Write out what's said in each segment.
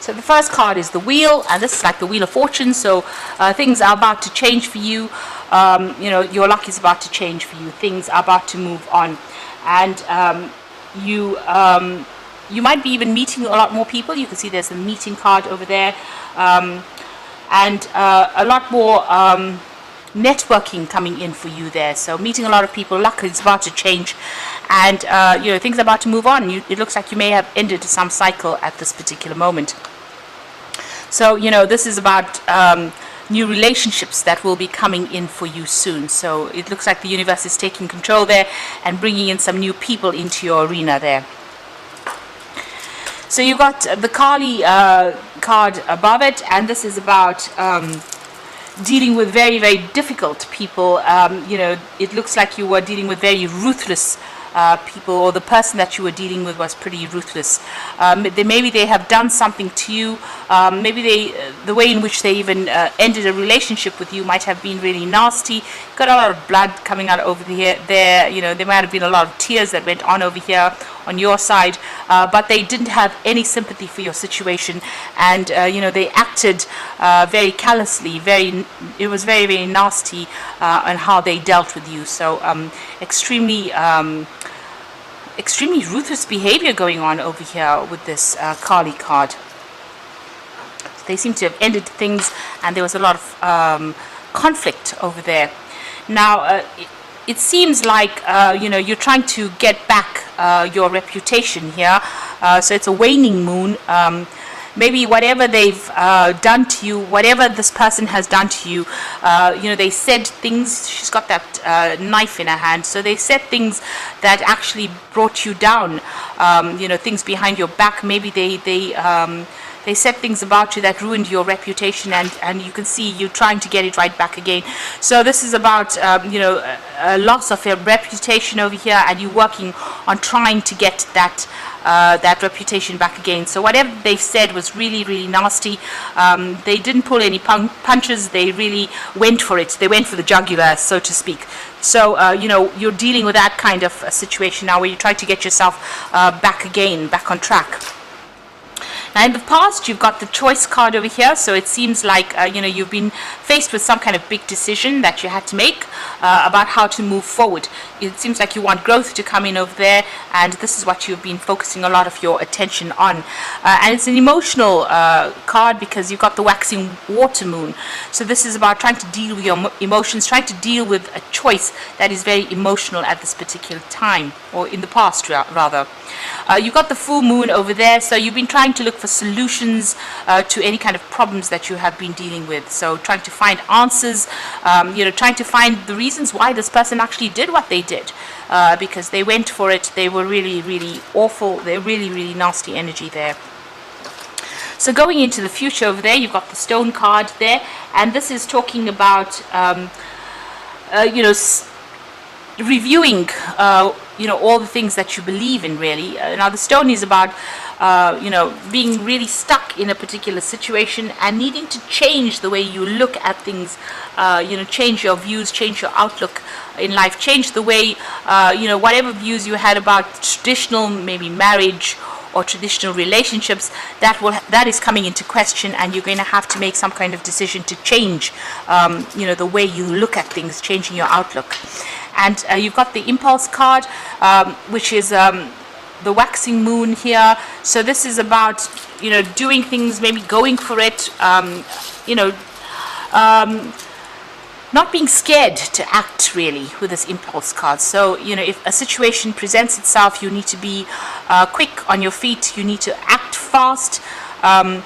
So the first card is the Wheel, and this is like the Wheel of Fortune. So things are about to change for you. Your luck is about to change for you. Things are about to move on, and you might be even meeting a lot more people. You can see there's a meeting card over there, and a lot more networking coming in for you there. So meeting a lot of people, luck is about to change, and things are about to move on. It looks like you may have ended some cycle at this particular moment. So this is about new relationships that will be coming in for you soon. So it looks like the universe is taking control there and bringing in some new people into your arena there. So you've got the Kali card above it, and this is about dealing with very, very difficult people. It looks like you were dealing with very ruthless people, or the person that you were dealing with was pretty ruthless. Maybe they have done something to you. Maybe the way in which they even ended a relationship with you might have been really nasty. Got a lot of blood coming out over there. There might have been a lot of tears that went on over here on your side, but they didn't have any sympathy for your situation, and they acted very callously. It was very, very nasty on how they dealt with you. So extremely ruthless behavior going on over here with this Kali card. They seem to have ended things, and there was a lot of conflict over there. Now it seems like you're trying to get back your reputation here. So it's a waning moon. Maybe whatever they've done to you, whatever this person has done to you, they said things. She's got that knife in her hand, so they said things that actually brought you down. Things behind your back. Maybe they said things about you that ruined your reputation, and you can see you trying to get it right back again. So this is about a loss of your reputation over here, and you working on trying to get that reputation back again. So whatever they said was really, really nasty. They didn't pull any punches. They really went for it. They went for the jugular, so to speak. So you're dealing with that kind of a situation now, where you try to get yourself back on track. Now, in the past, you've got the Choice card over here, so it seems like you've been faced with some kind of big decision that you had to make about how to move forward. It seems like you want growth to come in over there, and this is what you've been focusing a lot of your attention on. And it's an emotional card, because you've got the Waxing Water Moon. So this is about trying to deal with your emotions, trying to deal with a choice that is very emotional at this particular time, or in the past rather. You've got the Full Moon over there, so you've been trying to look for solutions to any kind of problems that you have been dealing with. So trying to find answers, trying to find the reasons why this person actually did what they did, because they went for it. They were really, really awful. They're really, really nasty energy there. So going into the future over there, you've got the Stone card there, and this is talking about reviewing all the things that you believe in, really. Now the Stone is about being really stuck in a particular situation and needing to change the way you look at things, change your views, change your outlook in life, change the way whatever views you had about traditional, maybe marriage or traditional relationships, that is coming into question, and you're going to have to make some kind of decision to change the way you look at things, changing your outlook. And you've got the Impulse card, which is the Waxing Moon here. So this is about doing things, maybe going for it, not being scared to act, really, with this Impulse card. So if a situation presents itself, you need to be quick on your feet. You need to act fast, and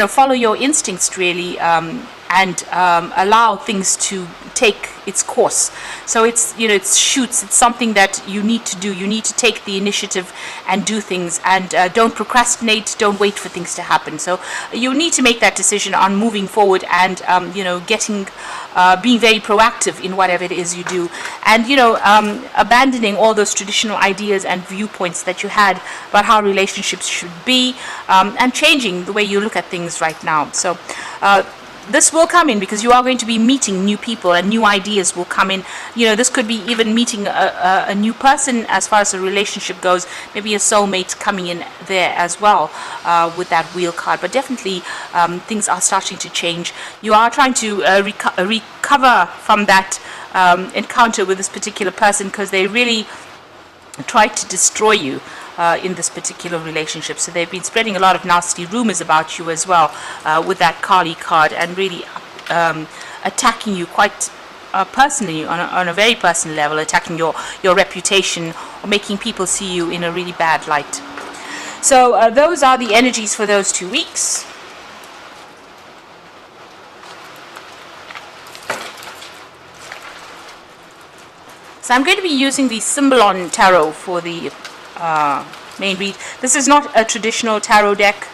follow your instincts, really, and allow things to take its course. So it's it's something that you need to do. You need to take the initiative and do things, and don't procrastinate. Don't wait for things to happen. So you need to make that decision on moving forward, and being very proactive in whatever it is you do, and abandoning all those traditional ideas and viewpoints that you had about how relationships should be, and changing the way you look at things right now. So this will come in because you are going to be meeting new people and new ideas will come in. This could be even meeting a new person as far as the relationship goes. Maybe a soulmate coming in there as well with that wheel card. But definitely things are starting to change. You are trying to recover from that encounter with this particular person because they really tried to destroy you in this particular relationship. So they've been spreading a lot of nasty rumors about you as well with that Kali card, and really attacking you quite personally on a very personal level, attacking your reputation or making people see you in a really bad light. So those are the energies for those 2 weeks. So I'm going to be using the Symbolon Tarot for the main read. This is not a traditional tarot deck.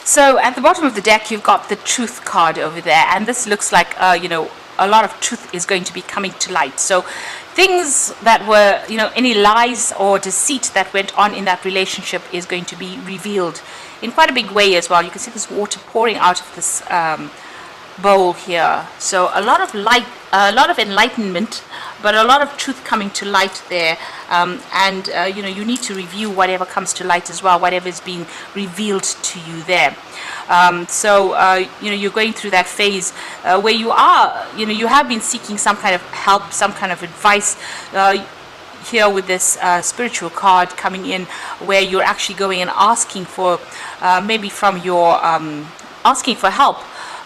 So at the bottom of the deck, you've got the Truth card over there, and this looks like, a lot of truth is going to be coming to light. So things that were, any lies or deceit that went on in that relationship is going to be revealed in quite a big way as well. You can see this water pouring out of this bowl here. So a lot of light, a lot of enlightenment, but a lot of truth coming to light there. You need to review whatever comes to light as well, whatever is being revealed to you there. You're going through that phase where you are, you have been seeking some kind of help, some kind of advice. Here with this spiritual card coming in, where you're actually going and asking for, maybe from your, asking for help.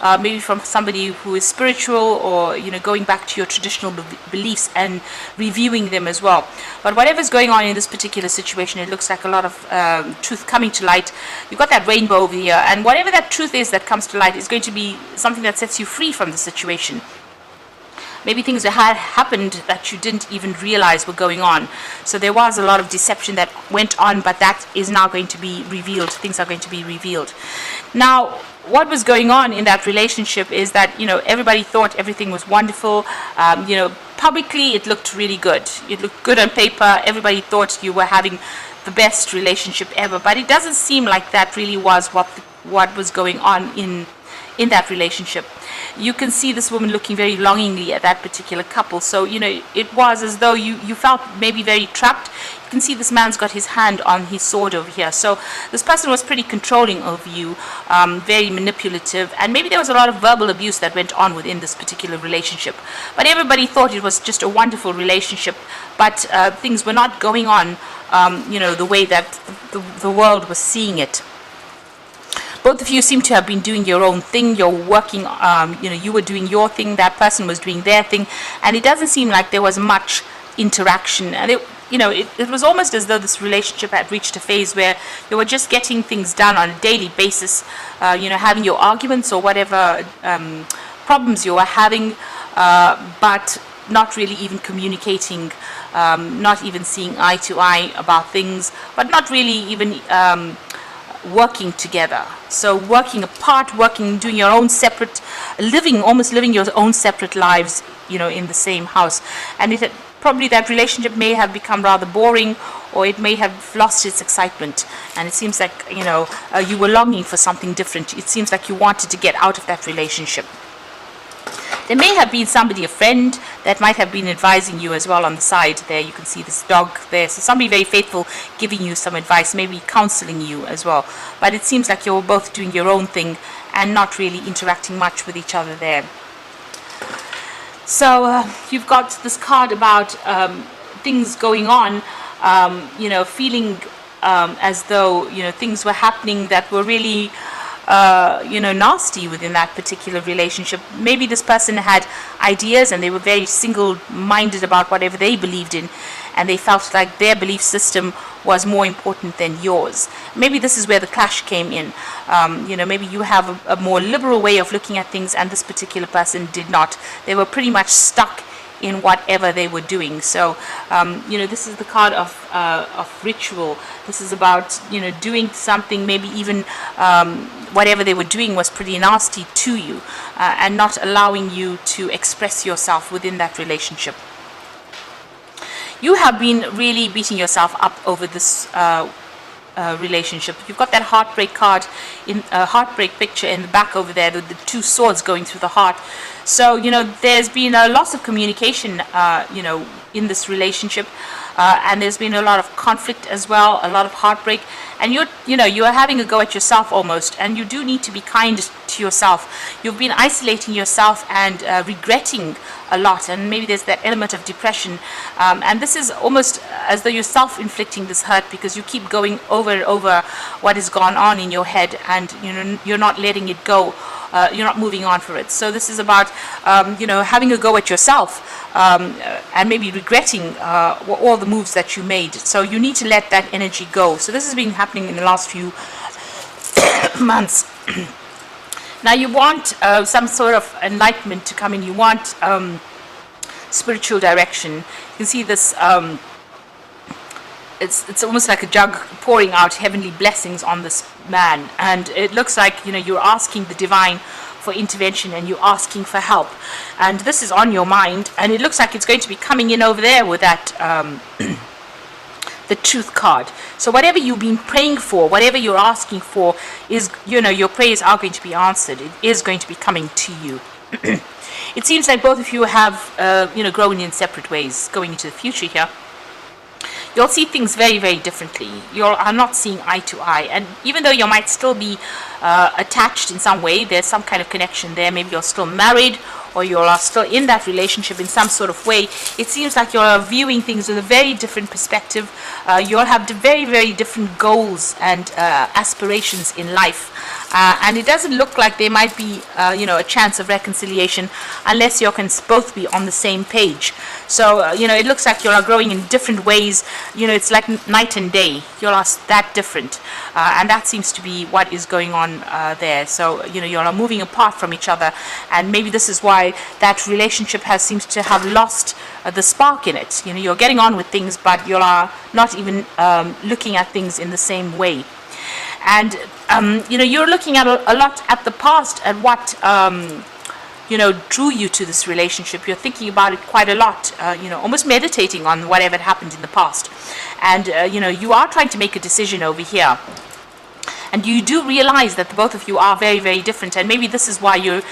Maybe from somebody who is spiritual, or going back to your traditional beliefs and reviewing them as well. But whatever's going on in this particular situation, it looks like a lot of truth coming to light. You've got that rainbow over here, and whatever that truth is that comes to light is going to be something that sets you free from the situation. Maybe things that had happened that you didn't even realize were going on. So there was a lot of deception that went on, but that is now going to be revealed. Things are going to be revealed. Now, what was going on in that relationship is that, everybody thought everything was wonderful. Publicly it looked really good. It looked good on paper. Everybody thought you were having the best relationship ever. But it doesn't seem like that really was what was going on in that relationship. You can see this woman looking very longingly at that particular couple. So, it was as though you felt maybe very trapped. You can see this man's got his hand on his sword over here. So this person was pretty controlling of you, very manipulative, and maybe there was a lot of verbal abuse that went on within this particular relationship. But everybody thought it was just a wonderful relationship, but things were not going on, the way that the world was seeing it. Both of you seem to have been doing your own thing. You're working, you were doing your thing, that person was doing their thing, and it doesn't seem like there was much interaction. And it was almost as though this relationship had reached a phase where you were just getting things done on a daily basis, having your arguments or whatever problems you were having, but not really even communicating, not even seeing eye to eye about things, but not really even working together. So working apart, doing your own separate, almost living your own separate lives, in the same house. And probably that relationship may have become rather boring, or it may have lost its excitement. And it seems like, you were longing for something different. It seems like you wanted to get out of that relationship. There may have been somebody, a friend, that might have been advising you as well on the side there. You can see this dog there. So somebody very faithful giving you some advice, maybe counseling you as well. But it seems like you're both doing your own thing and not really interacting much with each other there. So you've got this card about things going on, feeling as though, things were happening that were really nasty within that particular relationship. Maybe this person had ideas and they were very single-minded about whatever they believed in, and they felt like their belief system was more important than yours. Maybe this is where the clash came in. Maybe you have a more liberal way of looking at things, and this particular person did not. They were pretty much stuck in whatever they were doing. So this is the card of ritual. This is about doing something, maybe even whatever they were doing was pretty nasty to you, and not allowing you to express yourself within that relationship. You have been really beating yourself up over this relationship. You've got that heartbreak card, in a heartbreak picture in the back over there, the two swords going through the heart. So there's been a loss of communication in this relationship, and there's been a lot of conflict as well, a lot of heartbreak, and you're having a go at yourself almost, and you do need to be kind to yourself. You've been isolating yourself and regretting a lot, and maybe there's that element of depression, and this is almost as though you're self-inflicting this hurt, because you keep going over and over what has gone on in your head, and you're not letting it go. You're not moving on for it. So this is about having a go at yourself, and maybe regretting all the moves that you made. So you need to let that energy go. So this has been happening in the last few months. Now you want some sort of enlightenment to come in. You want spiritual direction. You can see this. It's almost like a jug pouring out heavenly blessings on this man, and it looks like you're asking the divine for intervention, and you're asking for help, and this is on your mind, and it looks like it's going to be coming in over there with that the truth card. So whatever you've been praying for, whatever you're asking for, is your prayers are going to be answered. It is going to be coming to you. It seems like both of you have grown in separate ways going into the future here. You'll see things very, very differently. You are not seeing eye to eye, and even though you might still be attached in some way, there's some kind of connection there. Maybe you're still married, or you're still in that relationship in some sort of way. It seems like you're viewing things with a very different perspective. You'll have very, very different goals and aspirations in life, and it doesn't look like there might be a chance of reconciliation unless you can both be on the same page. So it looks like you are growing in different ways. It's like night and day. You're that different, and that seems to be what is going on there. So you're moving apart from each other, and maybe this is why that relationship seems to have lost the spark in it. You're getting on with things, but you are not even looking at things in the same way. And you're looking at a lot at the past, and what drew you to this relationship. You're thinking about it quite a lot, almost meditating on whatever happened in the past, and you are trying to make a decision over here. And you do realize that the both of you are very, very different, and maybe this is why you're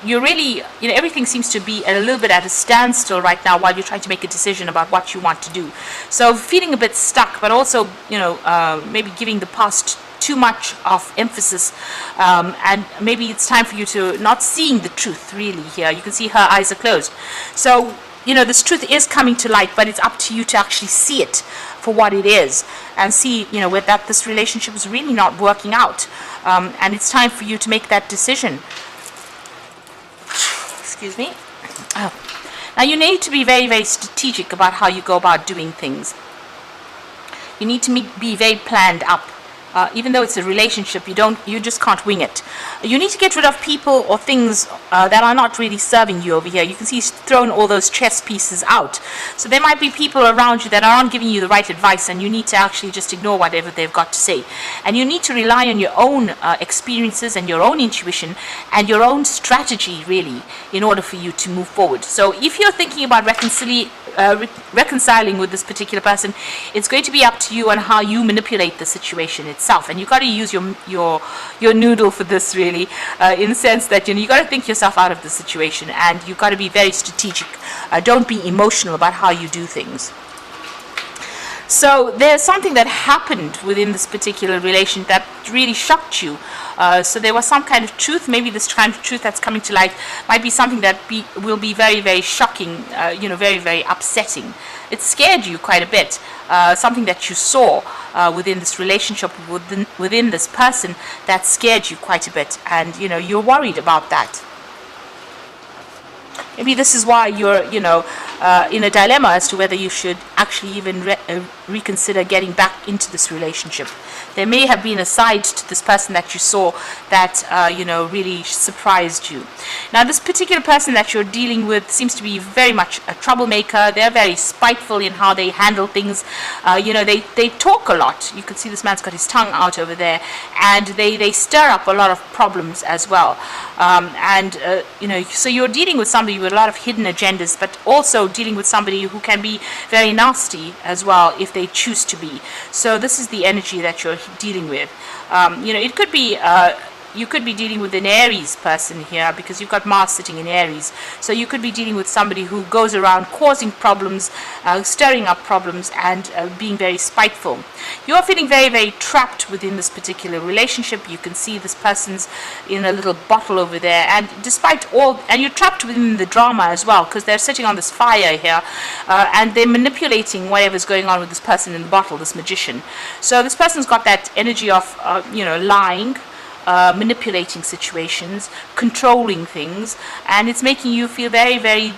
really, everything seems to be a little bit at a standstill right now while you're trying to make a decision about what you want to do. So feeling a bit stuck, but also maybe giving the past too much of emphasis, and maybe it's time for you to not seeing the truth really here. You can see her eyes are closed. So this truth is coming to light, but it's up to you to actually see it for what it is, and see where that this relationship is really not working out, and it's time for you to make that decision. Excuse me. Now you need to be very, very strategic about how you go about doing things. You need to be very planned up. Even though it's a relationship, you just can't wing it. You need to get rid of people or things that are not really serving you over here. You can see he's thrown all those chess pieces out. So there might be people around you that aren't giving you the right advice, and you need to actually just ignore whatever they've got to say. And you need to rely on your own experiences and your own intuition and your own strategy, really, in order for you to move forward. So if you're thinking about reconciling with this particular person, it's going to be up to you on how you manipulate the situation itself, and you've got to use your noodle for this, really, in the sense that you got to think yourself out of the situation, and you've got to be very strategic. Don't be emotional about how you do things. So there's something that happened within this particular relation that really shocked you. So there was some kind of truth. Maybe this kind of truth that's coming to light might be something that will be very, very shocking, very, very upsetting. It scared you quite a bit. Something that you saw within this relationship, within this person, that scared you quite a bit, and you're worried about that. Maybe this is why you're, in a dilemma as to whether you should actually even reconsider getting back into this relationship. There may have been a side to this person that you saw that, really surprised you. Now, this particular person that you're dealing with seems to be very much a troublemaker. They're very spiteful in how they handle things. They talk a lot. You can see this man's got his tongue out over there, and they stir up a lot of problems as well. So you're dealing with somebody with a lot of hidden agendas, but also dealing with somebody who can be very nasty as well if they choose to be. So this is the energy that you're dealing with. It could be you could be dealing with an Aries person here, because you've got Mars sitting in Aries. So you could be dealing with somebody who goes around causing problems, stirring up problems, and being very spiteful. You're feeling very, very trapped within this particular relationship. You can see this person's in a little bottle over there, and despite all, and you're trapped within the drama as well, because they're sitting on this fire here, and they're manipulating whatever's going on with this person in the bottle, this magician. So this person's got that energy of, lying, manipulating situations, controlling things, and it's making you feel very, very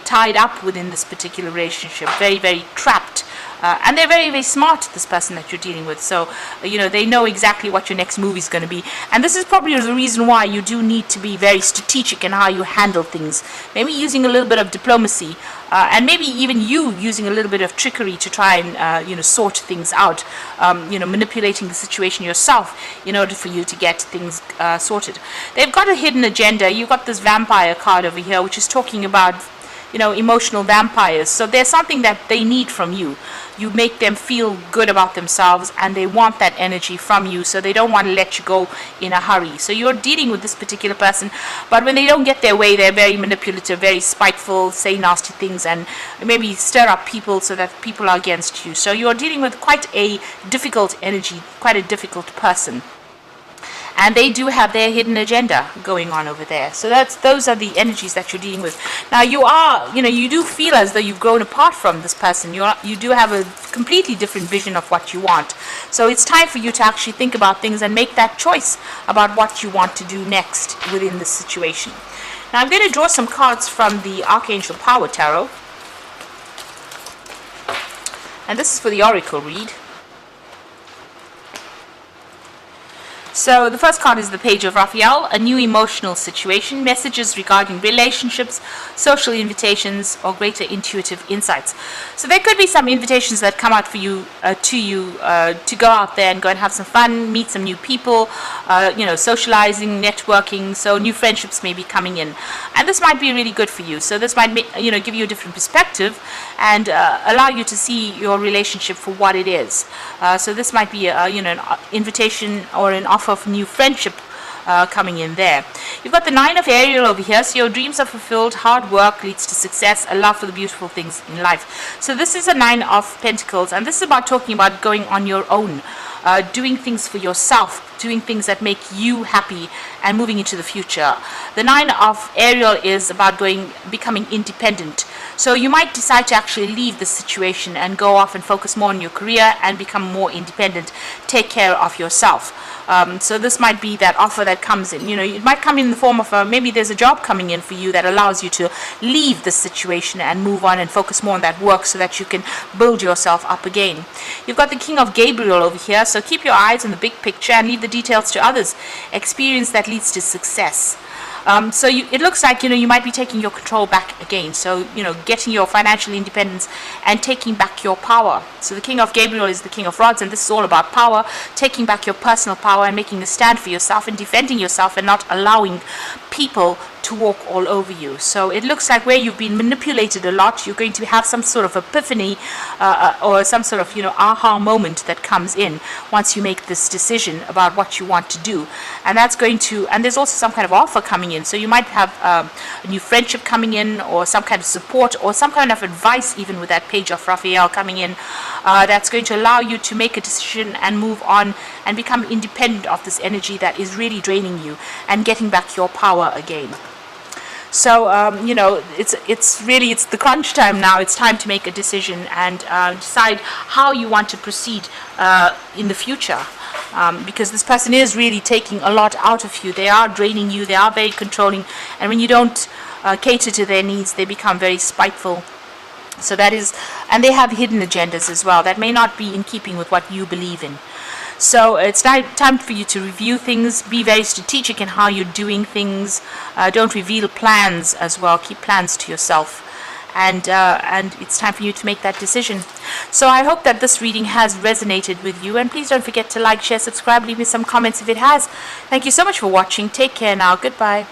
tied up within this particular relationship, very, very trapped. And they're very, very smart, this person that you're dealing with. So, they know exactly what your next movie is going to be. And this is probably the reason why you do need to be very strategic in how you handle things. Maybe using a little bit of diplomacy, and maybe even you using a little bit of trickery to try and, sort things out. Manipulating the situation yourself in order for you to get things sorted. They've got a hidden agenda. You've got this vampire card over here, which is talking about emotional vampires. So there's something that they need from you. You make them feel good about themselves, and they want that energy from you, so they don't want to let you go in a hurry. So you're dealing with this particular person, but when they don't get their way, they're very manipulative, very spiteful, say nasty things, and maybe stir up people so that people are against you. So you're dealing with quite a difficult energy, quite a difficult person. And they do have their hidden agenda going on over there. So those are the energies that you're dealing with. Now you do feel as though you've grown apart from this person. You do have a completely different vision of what you want. So it's time for you to actually think about things and make that choice about what you want to do next within this situation. Now I'm going to draw some cards from the Archangel Power Tarot. And this is for the Oracle read. So the first card is the Page of Raphael, a new emotional situation, messages regarding relationships, social invitations, or greater intuitive insights. So there could be some invitations that come out for you, to go out there and go and have some fun, meet some new people, socializing, networking. So new friendships may be coming in, and this might be really good for you. So this might give you a different perspective and allow you to see your relationship for what it is. So this might be an invitation or an offer of new friendship coming in there. You've got the Nine of Ariel over here. So your dreams are fulfilled, hard work leads to success, a love for the beautiful things in life. So this is a Nine of Pentacles, and this is about talking about going on your own, doing things for yourself, doing things that make you happy, and moving into the future. The Nine of Ariel is about becoming independent. So you might decide to actually leave the situation and go off and focus more on your career and become more independent, take care of yourself. So this might be that offer that comes in. It might come in the form of maybe there's a job coming in for you that allows you to leave the situation and move on and focus more on that work so that you can build yourself up again. You've got the King of Gabriel over here. So keep your eyes on the big picture and leave the details to others. Experience that leads to success. So it looks like, you might be taking your control back again. So, getting your financial independence and taking back your power. So the King of Gabriel is the King of Rods, and this is all about power, taking back your personal power and making a stand for yourself and defending yourself and not allowing people to walk all over you. So it looks like where you've been manipulated a lot, you're going to have some sort of epiphany or some sort of aha moment that comes in once you make this decision about what you want to do. And that's going to, and there's also some kind of offer coming in. So you might have a new friendship coming in, or some kind of support, or some kind of advice, even with that Page of Raphael coming in, that's going to allow you to make a decision and move on and become independent of this energy that is really draining you and getting back your power again. So, it's the crunch time now. It's time to make a decision and decide how you want to proceed in the future. Because this person is really taking a lot out of you. They are draining you. They are very controlling. And when you don't cater to their needs, they become very spiteful. So that is, and they have hidden agendas as well that may not be in keeping with what you believe in. So it's time for you to review things, be very strategic in how you're doing things. Don't reveal plans as well. Keep plans to yourself. And it's time for you to make that decision. So I hope that this reading has resonated with you. And please don't forget to like, share, subscribe, leave me some comments if it has. Thank you so much for watching. Take care now. Goodbye.